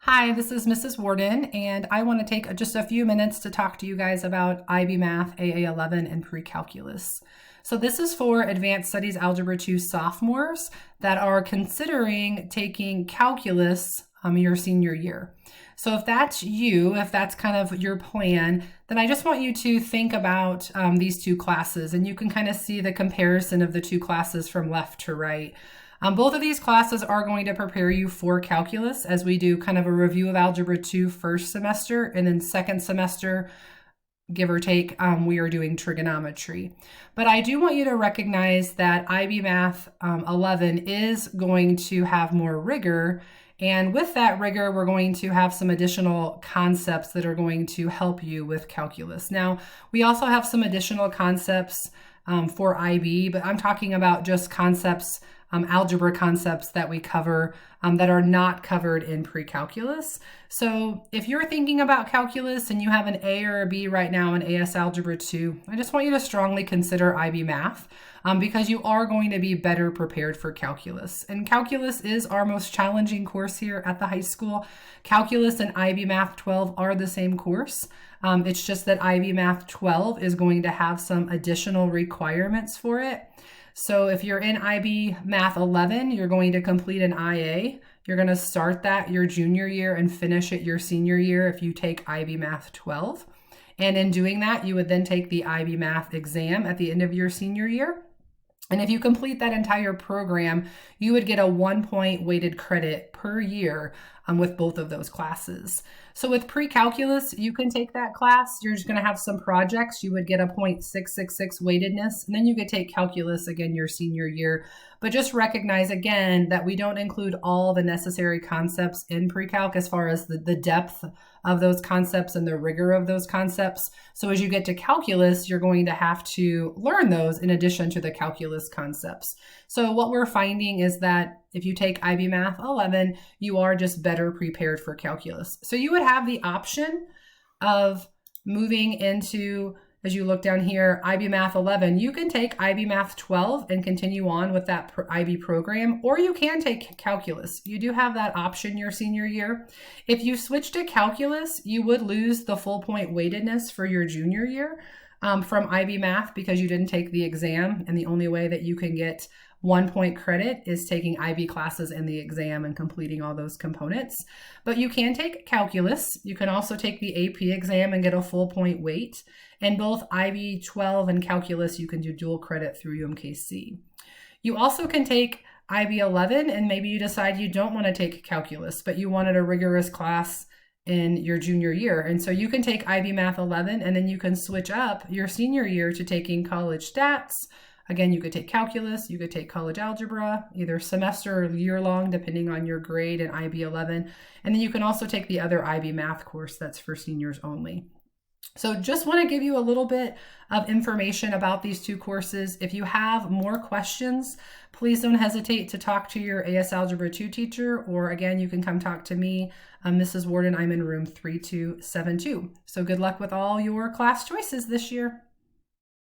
Hi, this is Mrs. Warden, and I want to take just a few minutes to talk to you guys about IB Math, AA11, and Pre-Calculus. So this is for Advanced Studies Algebra 2 sophomores that are considering taking calculus your senior year. So if that's you, if that's kind of your plan, then I just want you to think about these two classes, and you can kind of see the comparison of the two classes from left to right. Both of these classes are going to prepare you for calculus as we do kind of a review of Algebra 2 first semester, and then second semester, give or take, we are doing trigonometry. But I do want you to recognize that IB Math 11 is going to have more rigor, and with that rigor, we're going to have some additional concepts that are going to help you with calculus. Now, we also have some additional concepts for IB, but I'm talking about just concepts, algebra concepts that we cover that are not covered in pre-calculus. So if you're thinking about calculus and you have an A or a B right now in AS Algebra 2, I just want you to strongly consider IB Math because you are going to be better prepared for calculus. And calculus is our most challenging course here at the high school. Calculus and IB Math 12 are the same course. It's just that IB Math 12 is going to have some additional requirements for it. So if you're in IB Math 11, you're going to complete an IA. You're going to start that your junior year and finish it your senior year if you take IB Math 12. And in doing that, you would then take the IB Math exam at the end of your senior year. And if you complete that entire program, you would get a 1-point weighted credit per year with both of those classes. So with pre-calculus, you can take that class. You're just going to have some projects. You would get a 0.666 weightedness, and then you could take calculus again your senior year. But just recognize again that we don't include all the necessary concepts in pre-calc as far as the depth of those concepts and the rigor of those concepts. So as you get to calculus, you're going to have to learn those in addition to the calculus concepts. So what we're finding is that if you take IB Math 11, you are just better prepared for calculus. So you would have the option of moving into, as you look down here, IB Math 11, you can take IB Math 12 and continue on with that IB program, or you can take calculus. You do have that option your senior year. If you switch to calculus, you would lose the full point weightedness for your junior year from IB Math because you didn't take the exam, and the only way that you can get 1-point credit is taking IB classes in the exam and completing all those components. But you can take calculus. You can also take the AP exam and get a full point weight. And both IB 12 and calculus, you can do dual credit through UMKC. You also can take IB 11, and maybe you decide you don't want to take calculus, but you wanted a rigorous class in your junior year. And so you can take IB Math 11, and then you can switch up your senior year to taking college stats. Again, you could take calculus, you could take college algebra, either semester or year-long, depending on your grade in IB 11. And then you can also take the other IB Math course that's for seniors only. So just want to give you a little bit of information about these two courses. If you have more questions, please don't hesitate to talk to your AS Algebra 2 teacher, or again, you can come talk to me, Mrs. Warden. I'm in room 3272. So good luck with all your class choices this year.